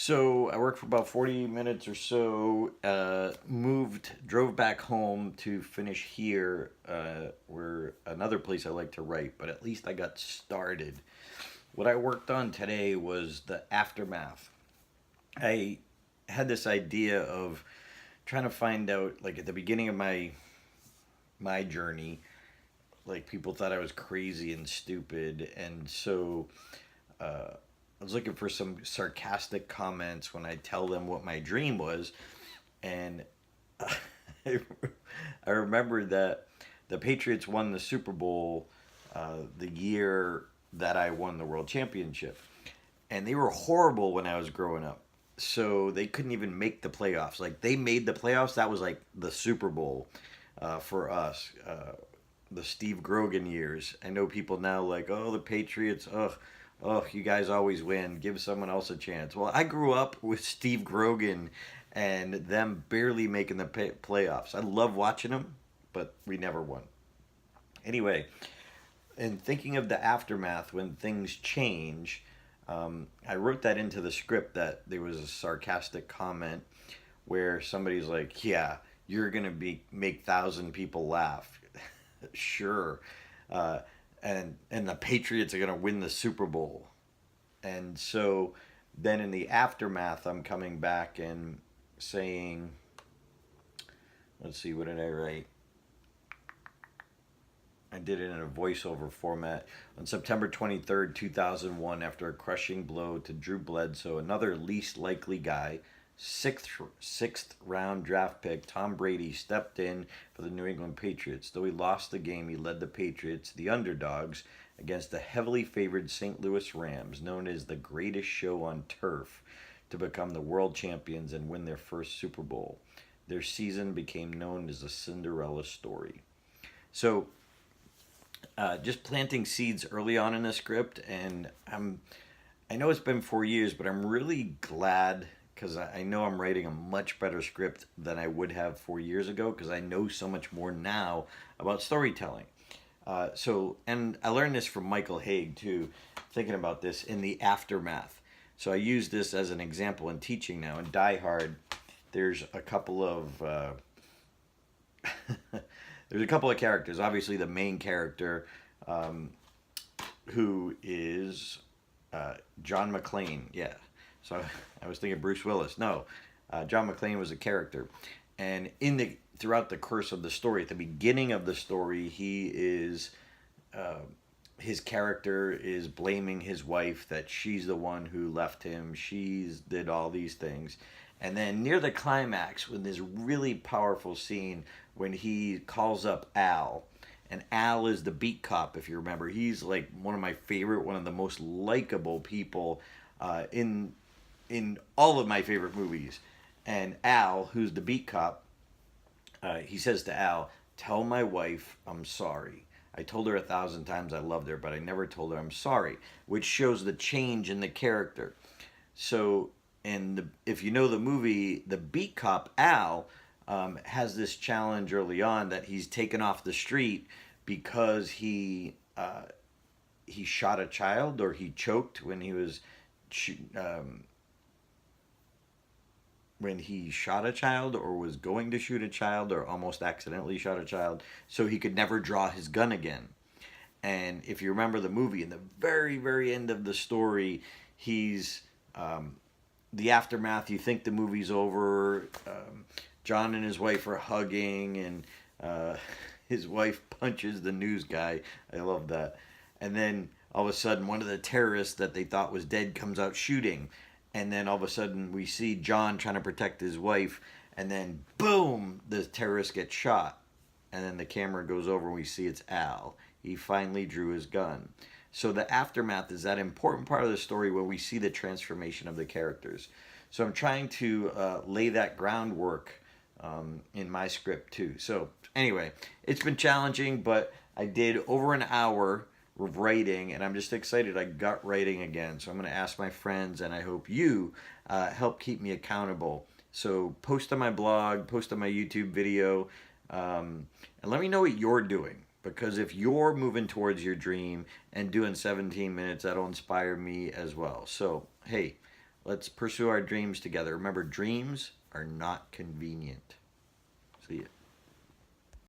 So I worked for about 40 minutes or so, drove back home to finish here, where another place I like to write, but at least I got started. What I worked on today was the aftermath. I had this idea of trying to find out, like at the beginning of my journey, like people thought I was crazy and stupid, and so I was looking for some sarcastic comments when I tell them what my dream was, and I, I remember that the Patriots won the Super Bowl the year that I won the World Championship, and they were horrible when I was growing up. So they couldn't even make the playoffs. Like they made the playoffs, that was like the Super Bowl for us. The Steve Grogan years. I know people now like, oh, the Patriots, ugh, oh, you guys always win. Give someone else a chance. Well, I grew up with Steve Grogan and them barely making the playoffs. I love watching them, but we never won. Anyway, and thinking of the aftermath when things change, I wrote that into the script that there was a sarcastic comment where somebody's like, "Yeah, you're gonna be make thousand people laugh." Sure, uh, and the Patriots are gonna win the Super Bowl. And so then in the aftermath, I'm coming back and saying, let's see, what did I write? I did it in a voiceover format. On September 23rd, 2001, after a crushing blow to Drew Bledsoe, another least likely guy, sixth round draft pick, Tom Brady stepped in for the New England Patriots. Though he lost the game, he led the Patriots, the underdogs, against the heavily favored St. Louis Rams, known as the greatest show on turf, to become the world champions and win their first Super Bowl. Their season became known as the Cinderella story. So just planting seeds early on in the script, and I know it's been 4 years, but I'm really glad because I know I'm writing a much better script than I would have 4 years ago because I know so much more now about storytelling. And I learned this from Michael Haig too, thinking about this in the aftermath. So I use this as an example in teaching now. In Die Hard, there's a couple of there's a couple of characters. Obviously, the main character, um, who is John McClane. Yeah. So I was thinking Bruce Willis. No, John McClane was a character, and in the throughout the course of the story, at the beginning of the story, he is. His character is blaming his wife that she's the one who left him. She's did all these things. And then near the climax, when this really powerful scene when he calls up Al, and Al is the beat cop, if you remember. He's like one of my favorite, one of the most likable people in all of my favorite movies. And Al, who's the beat cop, he says to Al, "Tell my wife I'm sorry. I told her 1,000 times I loved her, but I never told her I'm sorry," which shows the change in the character. So, if you know the movie, the beat cop Al has this challenge early on that he's taken off the street because he shot a child or he choked um, when he shot a child or was going to shoot a child or almost accidentally shot a child, so he could never draw his gun again. And if you remember the movie, in the very, very end of the story, he's the aftermath. You think the movie's over. John and his wife are hugging, and his wife punches the news guy. I love that. And then all of a sudden, one of the terrorists that they thought was dead comes out shooting. And then all of a sudden, we see John trying to protect his wife. And then, boom, the terrorist gets shot. And then the camera goes over and we see it's Al. He finally drew his gun. So the aftermath is that important part of the story where we see the transformation of the characters. So I'm trying to lay that groundwork in my script too. So anyway, it's been challenging, but I did over an hour of writing, and I'm just excited I got writing again. So I'm going to ask my friends, and I hope you help keep me accountable. So post on my blog, post on my YouTube video, and let me know what you're doing. Because if you're moving towards your dream and doing 17 minutes, that'll inspire me as well. So, hey, Let's pursue our dreams together. Remember, dreams are not convenient. See ya.